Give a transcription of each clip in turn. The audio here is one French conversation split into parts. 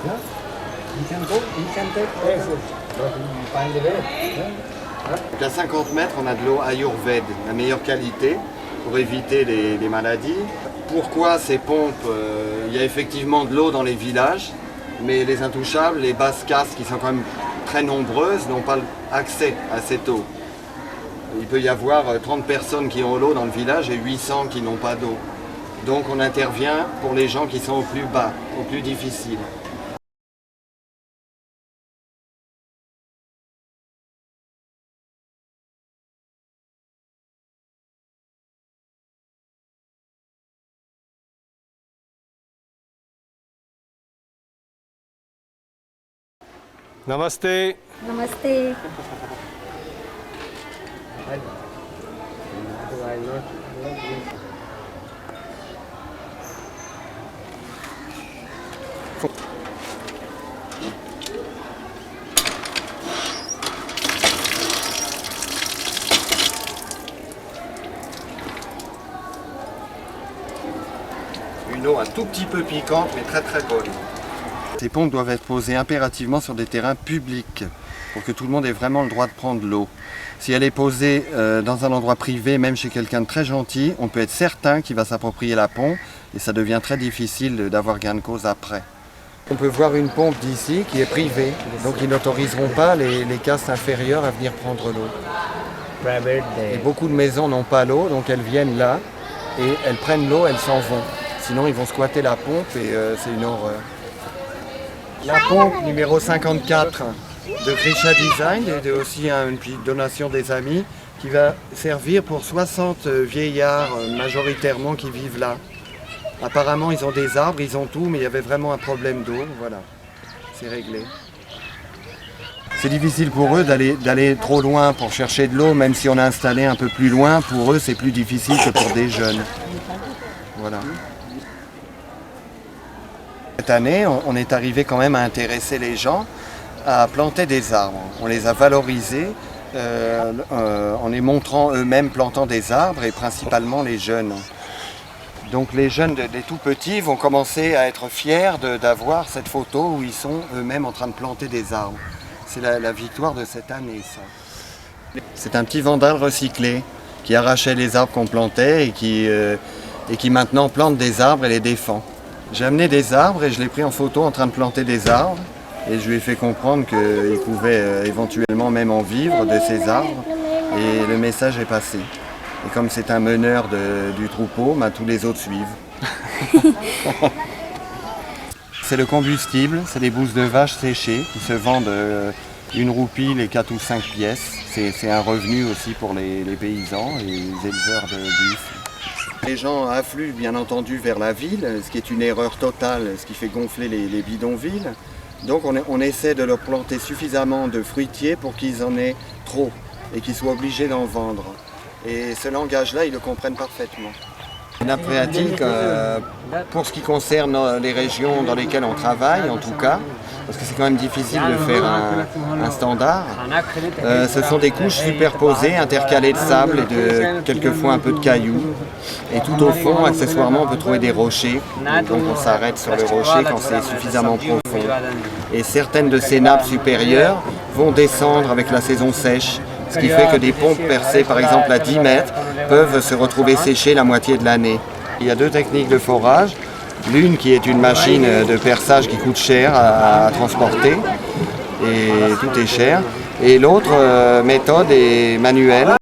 Yeah. You can go, you can take places, but you find the way. Donc à 50 mètres, on a de l'eau Ayurved, la meilleure qualité pour éviter les maladies. Pourquoi ces pompes il y a effectivement de l'eau dans les villages, mais les intouchables, les basses castes qui sont quand même très nombreuses, n'ont pas accès à cette eau. Il peut y avoir 30 personnes qui ont l'eau dans le village et 800 qui n'ont pas d'eau. Donc on intervient pour les gens qui sont au plus bas, au plus difficile. Namaste. Namaste. Une eau un tout petit peu piquante, mais très très bonne. Ces pompes doivent être posées impérativement sur des terrains publics pour que tout le monde ait vraiment le droit de prendre l'eau. Si elle est posée dans un endroit privé, même chez quelqu'un de très gentil, on peut être certain qu'il va s'approprier la pompe et ça devient très difficile d'avoir gain de cause après. On peut voir une pompe d'ici qui est privée, donc ils n'autoriseront pas les castes inférieures à venir prendre l'eau. Et beaucoup de maisons n'ont pas l'eau, donc elles viennent là et elles prennent l'eau, elles s'en vont. Sinon ils vont squatter la pompe et c'est une horreur. La pompe numéro 54 de Grisha Design et aussi une petite donation des amis qui va servir pour 60 vieillards majoritairement qui vivent là. Apparemment ils ont des arbres, ils ont tout, mais il y avait vraiment un problème d'eau, voilà, c'est réglé. C'est difficile pour eux d'aller trop loin pour chercher de l'eau, même si on a installé un peu plus loin, pour eux c'est plus difficile que pour des jeunes. Voilà. Cette année, on est arrivé quand même à intéresser les gens à planter des arbres. On les a valorisés en les montrant eux-mêmes plantant des arbres et principalement les jeunes. Donc les jeunes des tout petits vont commencer à être fiers d'avoir cette photo où ils sont eux-mêmes en train de planter des arbres. C'est la victoire de cette année, ça. C'est un petit vandale recyclé qui arrachait les arbres qu'on plantait et qui maintenant plante des arbres et les défend. J'ai amené des arbres et je l'ai pris en photo en train de planter des arbres et je lui ai fait comprendre qu'il pouvait éventuellement même en vivre de ces arbres et le message est passé. Et comme c'est un meneur du troupeau, tous les autres suivent. C'est le combustible, c'est des bousses de vache séchées qui se vendent 1 roupie les 4 ou 5 pièces. C'est un revenu aussi pour les paysans et les éleveurs de buffles. Les gens affluent bien entendu vers la ville, ce qui est une erreur totale, ce qui fait gonfler les bidonvilles. Donc on essaie de leur planter suffisamment de fruitiers pour qu'ils en aient trop et qu'ils soient obligés d'en vendre. Et ce langage-là, ils le comprennent parfaitement. Les nappes phréatiques, pour ce qui concerne les régions dans lesquelles on travaille en tout cas, parce que c'est quand même difficile de faire un standard, ce sont des couches superposées, intercalées de sable et de quelquefois un peu de cailloux. Et tout au fond, accessoirement, on peut trouver des rochers, donc on s'arrête sur le rocher quand c'est suffisamment profond. Et certaines de ces nappes supérieures vont descendre avec la saison sèche, ce qui fait que des pompes percées par exemple à 10 mètres peuvent se retrouver séchées la moitié de l'année. Il y a 2 techniques de forage, l'une qui est une machine de perçage qui coûte cher à transporter, et tout est cher, et l'autre méthode est manuelle.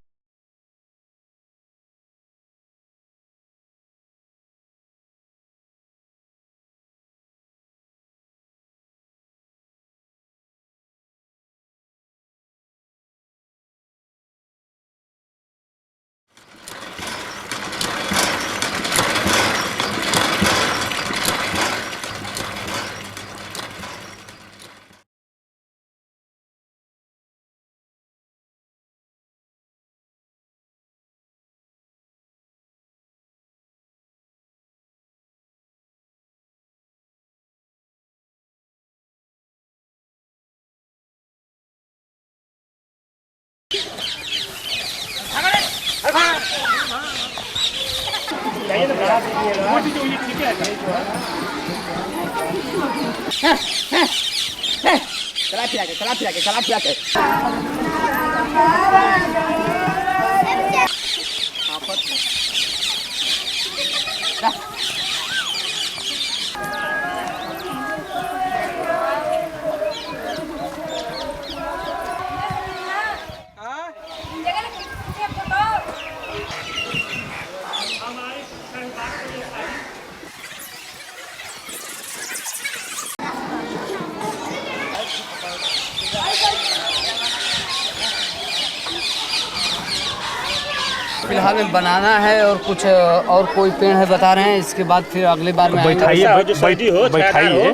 फिलहाल में बनाना है और कुछ और कोई पेड़ है बता रहे हैं, इसके बाद फिर अगले बार में बैठी हो बैठाइए।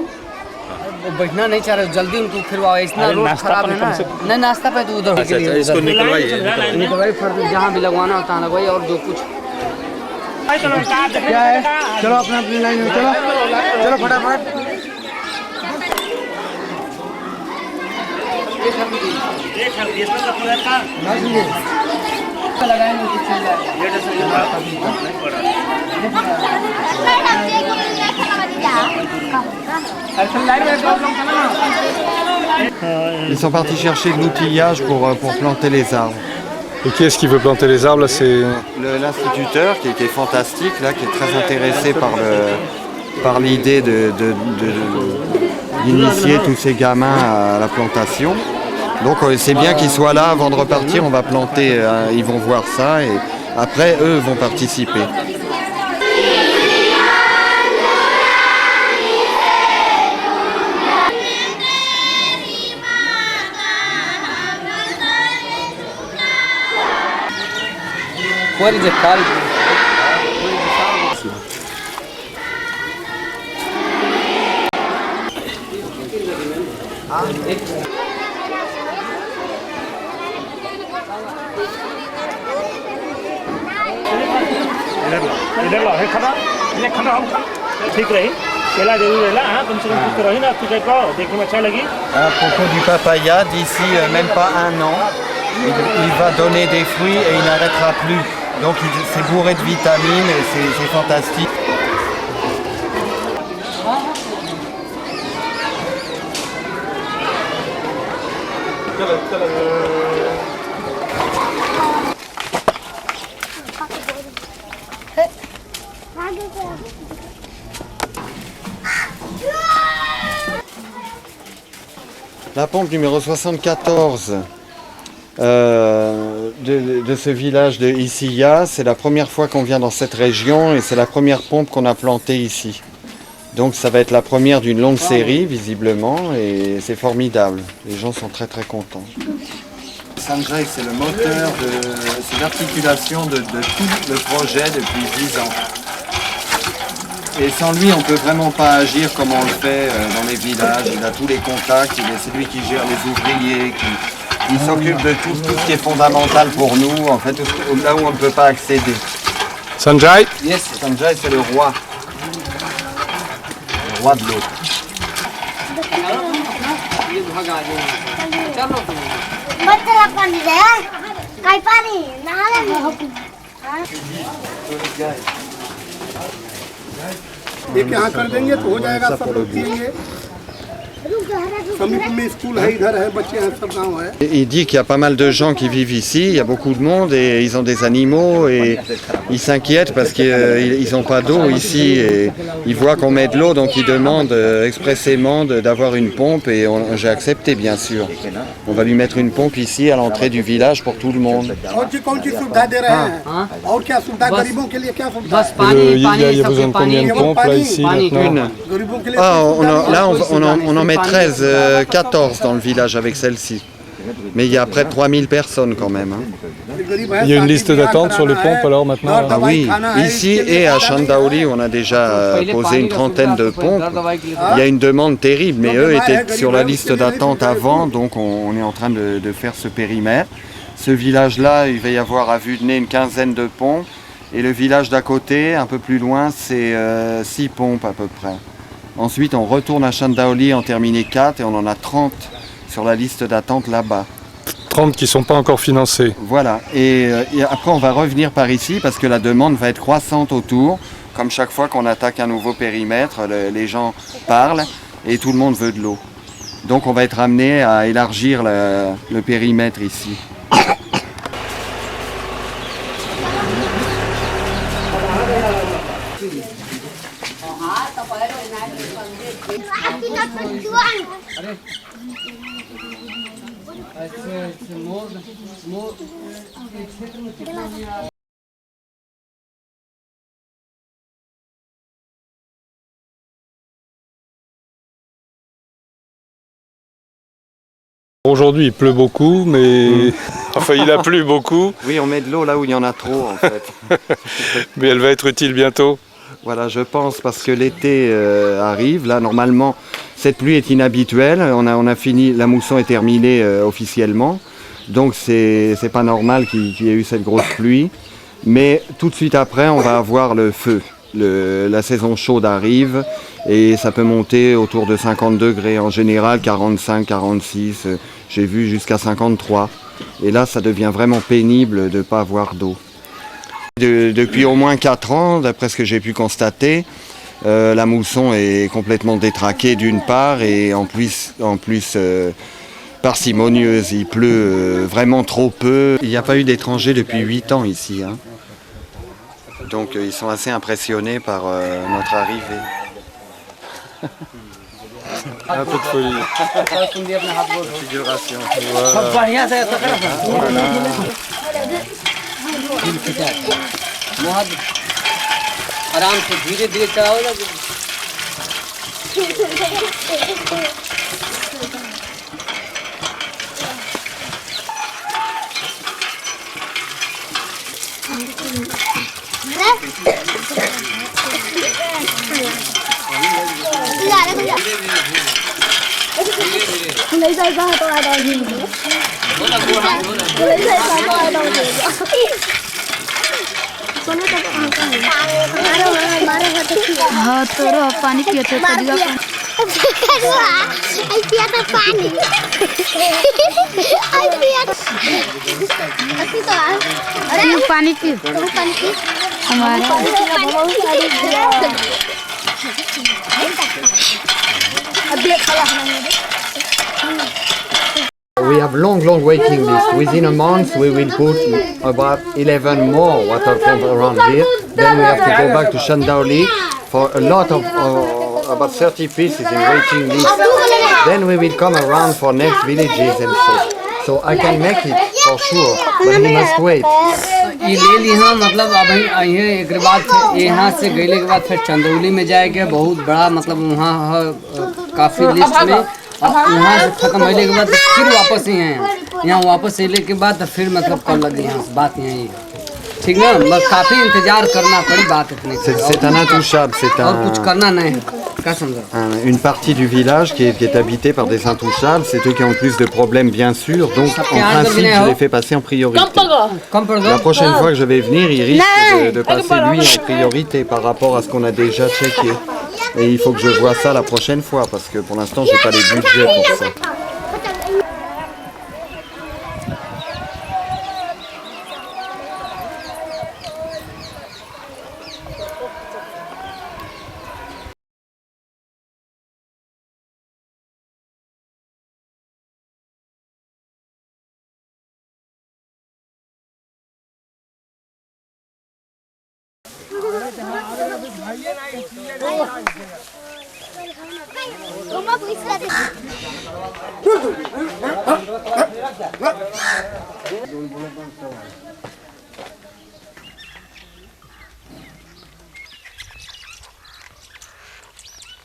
वो बैठना नहीं चाह रहे, जल्दी उनको फिर इतना रोड खराब है ना। नहीं नाश्ता पे तो उधर के लिए इसको निकलवाइए फर्द जहाँ भी लगवाना होता है लगवाइए। और जो कुछ क्या है, चलो अपना अपनी लाइन में चलो, चलो फटाफट। Ils sont partis chercher de l'outillage pour planter les arbres. Et qui est-ce qui veut planter les arbres là? C'est L'instituteur qui est fantastique, là, qui est très intéressé par l'idée d'initier tous ces gamins à la plantation. Donc c'est bien qu'ils soient là avant de repartir, on va planter, ils vont voir ça et après eux vont participer. What is it called? इधर लो है खड़ा ये खड़ा हम ठीक रही केला जरूर रहेला। हाँ कम से कम कुछ तो रही ना, कुछ देखने में अच्छा लगी। À propos du papaya, d'ici même pas un an, il va donner des fruits et il n'arrêtera plus. Donc c'est bourré de vitamines et c'est fantastique. La pompe numéro 74 de ce village de Isiya, c'est la première fois qu'on vient dans cette région et c'est la première pompe qu'on a plantée ici. Donc ça va être la première d'une longue série visiblement et c'est formidable. Les gens sont très très contents. Sanjay, c'est le moteur, c'est l'articulation de tout le projet depuis 10 ans. Et sans lui, on ne peut vraiment pas agir comme on le fait dans les villages. Il a tous les contacts, c'est lui qui gère les ouvriers, qui s'occupe de tout ce qui est fondamental pour nous, en fait, là où on ne peut pas accéder. Sanjay? Yes, Sanjay, c'est le roi. Le roi de l'eau. एक यहाँ कर देंगे तो हो जाएगा, सब लोग पिएंगे। समीप में स्कूल है, इधर है, बच्चे हैं, सब गाँव है। Il dit qu'il y a pas mal de gens qui vivent ici, il y a beaucoup de monde et ils ont des animaux et ils s'inquiètent parce qu'ils n'ont pas d'eau ici et ils voient qu'on met de l'eau donc ils demandent expressément d'avoir une pompe et j'ai accepté bien sûr. On va lui mettre une pompe ici à l'entrée du village pour tout le monde. कौन सी सुविधा दे रहे हैं और क्या सुविधा गरीबों के लिए, क्या सुविधा? बस पानी Il y a besoin de combien de pompes là ici maintenant? गरीबों के लिए Là on en met 13, 14 dans le village avec celle-ci. Mais il y a près de 3000 personnes quand même. Hein. Il y a une liste d'attente sur les pompes alors maintenant? Ah oui, ici et à Chandaoli, on a déjà posé une trentaine de pompes. Il y a une demande terrible, mais eux étaient sur la liste d'attente avant, donc on est en train de faire ce périmètre. Ce village-là, il va y avoir à vue de nez une quinzaine de pompes. Et le village d'à côté, un peu plus loin, c'est 6 pompes à peu près. Ensuite, on retourne à Chandaoli, en terminer 4 et on en a 30 sur la liste d'attente là-bas. 30 qui ne sont pas encore financés. Voilà, et après on va revenir par ici parce que la demande va être croissante autour. comme chaque fois qu'on attaque un nouveau périmètre, les gens parlent et tout le monde veut de l'eau. Donc on va être amené à élargir le périmètre ici. Aujourd'hui, il pleut beaucoup, mais enfin, il a plu beaucoup, Oui, on met de l'eau là où il y en a trop en fait. mais elle va être utile bientôt. Voilà, je pense, parce que l'été arrive. Là, normalement, cette pluie est inhabituelle. On a fini, la mousson est terminée officiellement. Donc, c'est pas normal qu'il y ait eu cette grosse pluie. Mais tout de suite après, on va avoir le feu. La saison chaude arrive et ça peut monter autour de 50 degrés. En général, 45, 46, j'ai vu jusqu'à 53. Et là, ça devient vraiment pénible de ne pas avoir d'eau. Depuis au moins 4 ans, d'après ce que j'ai pu constater, la mousson est complètement détraquée d'une part et en plus parcimonieuse. Il pleut vraiment trop peu. Il n'y a pas eu d'étrangers depuis 8 ans ici. Hein. Donc ils sont assez impressionnés par notre arrivée. Un peu de folie. Figuration. आराम से धीरे धीरे चलाओ ना lấy dây ra tôi ai đòi nhìn lấy dây ra tôi ai đòi nhìn हाँ तो रो पानी पियते कदिया आई पिया तो पानी आई पिया अभी तो अरे पानी पी पानी पी हमारा अब देख खला We have long waiting list. Within a month, we will put about 11 more water pumps around here. Then we have to go back to Chandauli for a lot of, about 30 pieces in waiting list. Then we will come around for next villages and so. So I can make it for sure, but we must wait. ये ले ली हाँ मतलब अब यहाँ एक बाद फिर यहाँ से गए के बाद फिर चंदौली में जाएगा बहुत बड़ा मतलब वहाँ काफ़ी लिस्ट में वहाँ से खत्म होने के बाद फिर वापस ही हैं यहाँ वापस आने के बाद फिर मतलब कल लगी यहाँ बात यही ठीक ना बस काफ़ी इंतजार करना पड़ी बात इतनी C'est un intouchable, c'est और कुछ करना नहीं क्या समझा une partie du village qui est habitée par des intouchables. C'est eux qui ont le plus de problèmes bien sûr. Donc en principe, je les fais passer en priorité. La prochaine fois que je vais venir, il risque de passer lui en priorité par rapport à ce qu'on a déjà checké. Et il faut que je vois ça la prochaine fois parce que pour l'instant, j'ai pas les budgets pour ça. Uma polícia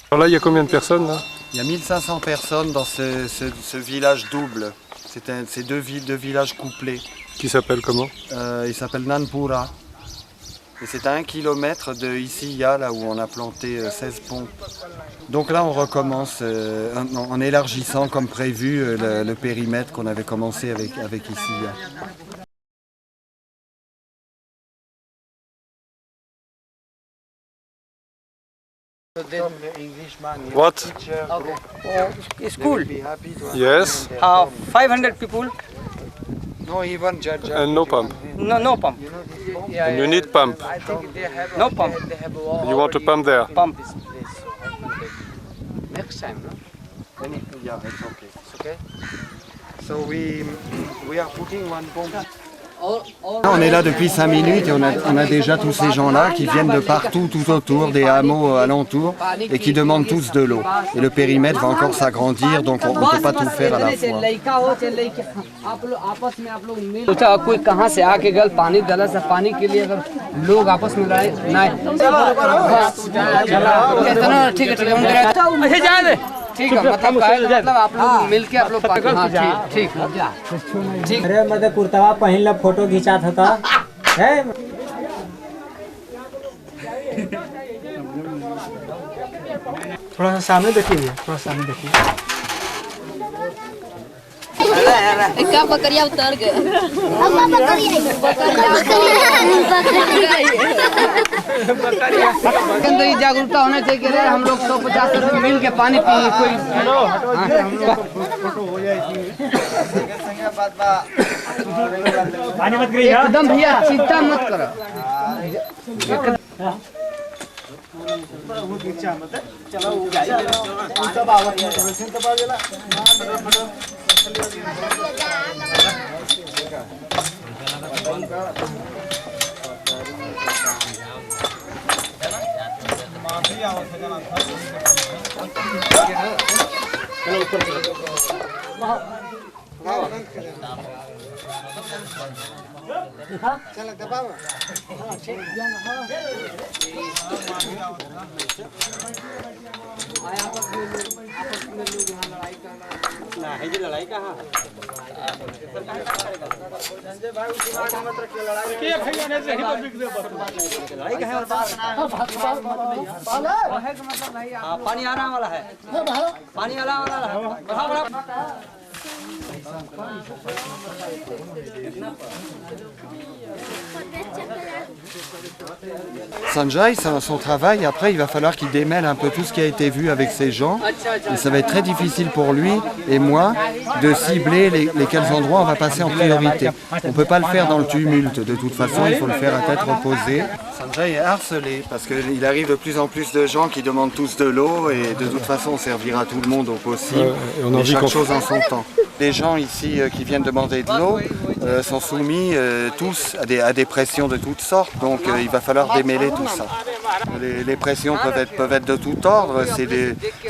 Alors là, il y a combien de personnes là? Il y a 1500 personnes dans ce village double. C'est deux villages couplés. Qui s'appelle comment? Il s'appelle Nanpura. Et c'est à 1 kilomètre de ici, là où on a planté 16 pompes. Donc là, on recommence en élargissant comme prévu le périmètre qu'on avait commencé avec ici. What? School Yes. 500 people No, even judge. And no pump. No pump. And you need pump. I think they have no pump. They have You want to pump there. pump this place. Next time, no? Yeah, it's okay. It's okay. So we are putting one pump. On est là depuis 5 minutes et on a déjà tous ces gens-là qui viennent de partout, tout autour, des hameaux alentours et qui demandent tous de l'eau. Et le périmètre va encore s'agrandir, donc on ne peut pas tout faire à la fois. सोचा कोई कहाँ से आके गल पानी डाला से पानी के लिए अगर लोग आपस में लड़ाई ना ठीक है ठीक है मतलब आप लोग मिल के आप लोग हाँ ठीक ठीक अरे मतलब कुर्तावा पहन ला फोटो खिंचा था है थोड़ा सा सामने देखिए थोड़ा सामने देखिए क्या बकरिया उतर गए अंदर ये जागरूकता होना चाहिए कि हम लोग 150 रुपये मिल के पानी पिए कोई पानी मत गिरी हाँ। एकदम भैया चिंता मत करो पानी आने वाला है पानी आने वाला है Sanjay, son travail, après il va falloir qu'il démêle un peu tout ce qui a été vu avec ces gens. Et ça va être très difficile pour lui et moi de cibler lesquels endroits on va passer en priorité. On ne peut pas le faire dans le tumulte, de toute façon il faut le faire à tête reposée. Sanjay est harcelé parce qu'il arrive de plus en plus de gens qui demandent tous de l'eau et de toute façon on servira tout le monde au possible. Et chaque chose en son temps. Les gens ici qui viennent demander de l'eau sont soumis tous à des pressions de toutes sortes, donc il va falloir démêler tout ça. Les pressions peuvent être de tout ordre.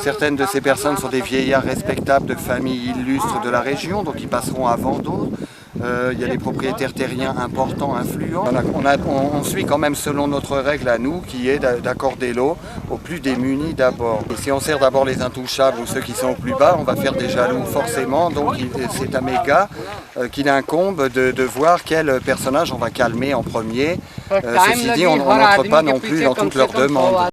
Certaines de ces personnes sont des vieillards respectables de familles illustres de la région, donc ils passeront avant d'autres. Il y a des propriétaires terriens importants, influents. On suit quand même selon notre règle à nous, qui est d'accorder l'eau aux plus démunis d'abord. Et si on sert d'abord les intouchables ou ceux qui sont au plus bas, on va faire des jaloux forcément. Donc c'est à mes gars qu'il incombe de voir quel personnage on va calmer en premier. Ceci dit, on n'entre pas non plus dans toutes leurs demandes.